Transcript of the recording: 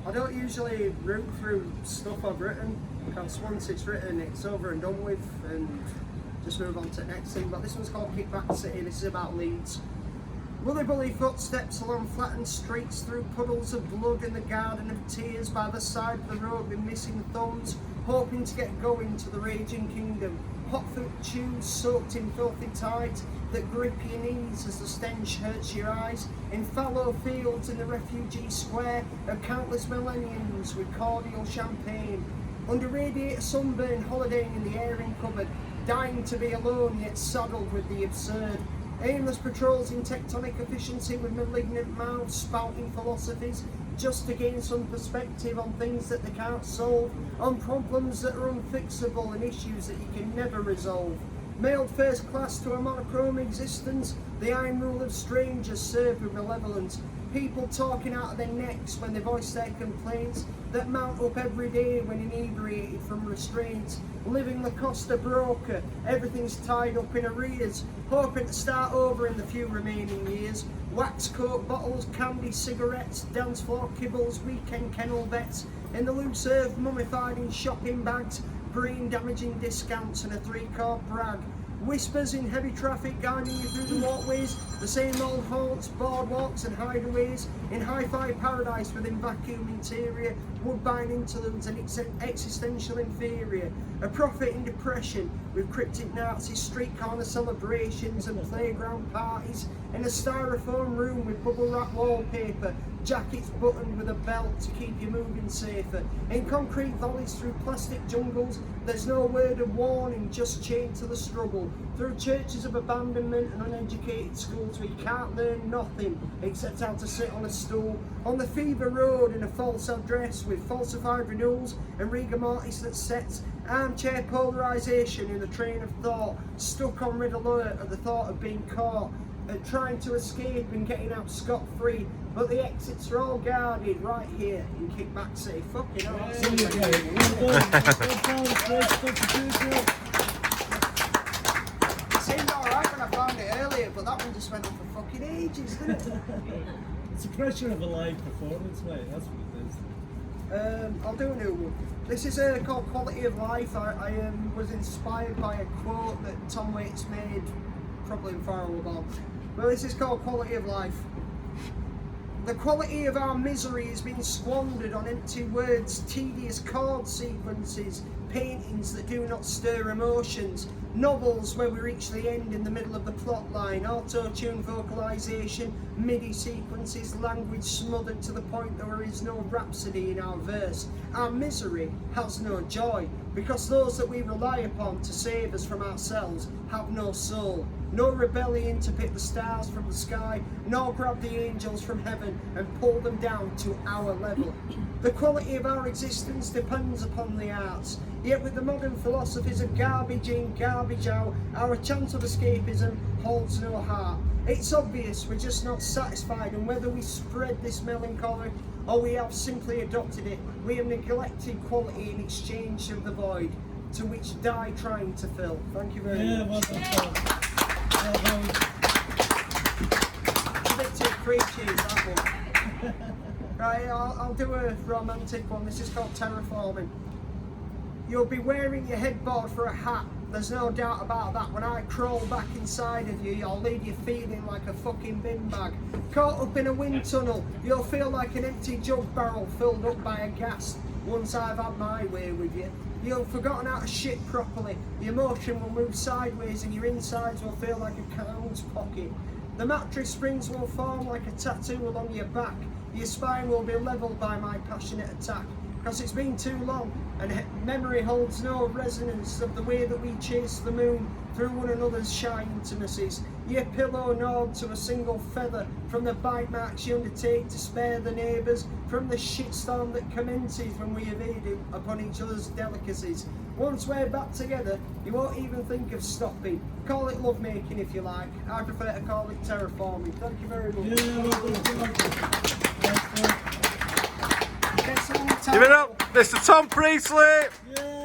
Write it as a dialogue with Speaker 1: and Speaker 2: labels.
Speaker 1: I don't usually root through stuff I've written, because once it's written, it's over and done with, and just move on to the next thing. But this one's called Kickback City. This is about Leeds. Woolly footsteps along flattened streets, through puddles of blood in the garden of tears, by the side of the road with missing thumbs, hoping to get going to the raging kingdom. Hot-foot shoes soaked in filthy tides that grip your knees as the stench hurts your eyes. In fallow fields in the refugee square of countless millenniums with cordial champagne. Under radiator sunburn, holidaying in the airing cupboard, dying to be alone yet saddled with the absurd. Aimless patrols in tectonic efficiency with malignant mouths spouting philosophies just to gain some perspective on things that they can't solve, on problems that are unfixable and issues that you can never resolve. Mailed first class to a monochrome existence, the iron rule of strangers served with malevolence. People talking out of their necks when they voice their complaints that mount up every day when inebriated from restraints. Living the Costa broker, everything's tied up in arrears, hoping to start over in the few remaining years. Wax coat bottles, candy cigarettes, dance floor kibbles, weekend kennel vets, in the loose earth mummified in shopping bags, brain damaging discounts and a 3-car brag. Whispers in heavy traffic guiding you through the walkways, the same old haunts, boardwalks and hideaways, in hi-fi paradise within vacuum interior, woodbine interludes and existential inferior. A prophet in depression with cryptic Nazis, street corner celebrations and playground parties, in a styrofoam room with bubble wrap wallpaper, jackets buttoned with a belt to keep you moving safer. In concrete volleys through plastic jungles, there's no word of warning, just chained to the struggle. Through churches of abandonment and uneducated schools where you can't learn nothing except how to sit on a stool. On the fever road in a false address with falsified renewals and rigor mortis that sets armchair polarisation in the train of thought, stuck on red alert at the thought of being caught, and trying to escape and getting out scot-free, but the exits are all guarded right here in Kickback City. Fucking hell. It seemed alright when I found it earlier, but that one just went on for fucking ages, didn't it?
Speaker 2: It's the pressure of a live performance, mate, that's what it is.
Speaker 1: I'll do a new one. This is called Quality of Life. I was inspired by a quote that Tom Waits made probably in Farrell. Well, this is called Quality of Life. The quality of our misery is being squandered on empty words, tedious chord sequences, paintings that do not stir emotions, novels where we reach the end in the middle of the plot line, auto-tune vocalisation, MIDI sequences, language smothered to the point that there is no rhapsody in our verse. Our misery has no joy, because those that we rely upon to save us from ourselves have no soul. No rebellion to pick the stars from the sky, nor grab the angels from heaven and pull them down to our level. The quality of our existence depends upon the arts, yet with the modern philosophies of garbage in, garbage out, our chance of escapism holds no heart. It's obvious we're just not satisfied, and whether we spread this melancholy or we have simply adopted it, we have neglected quality in exchange of the void to which die trying to fill. Thank you very much.
Speaker 2: Well,
Speaker 1: A bit too preachy, that one. Right, I'll do a romantic one. This is called Terraforming. You'll be wearing your headboard for a hat, there's no doubt about that. When I crawl back inside of you, I'll leave you feeling like a fucking bin bag. Caught up in a wind tunnel, you'll feel like an empty jug barrel filled up by a gas once I've had my way with you. You'll have forgotten how to shit properly, the emotion will move sideways and your insides will feel like a clown's pocket. The mattress springs will form like a tattoo along your back. Your spine will be levelled by my passionate attack. Because it's been too long and memory holds no resonance of the way that we chase the moon through one another's shy intimacies. Your pillow gnawed to a single feather from the bite marks you undertake to spare the neighbours, from the shitstorm that commences when we evaded upon each other's delicacies. Once we're back together, you won't even think of stopping. Call it lovemaking if you like. I prefer to call it terraforming. Thank you very much.
Speaker 2: Yeah,
Speaker 1: Get some
Speaker 3: Give it up, Mr. Tom Priestley!
Speaker 2: yeah.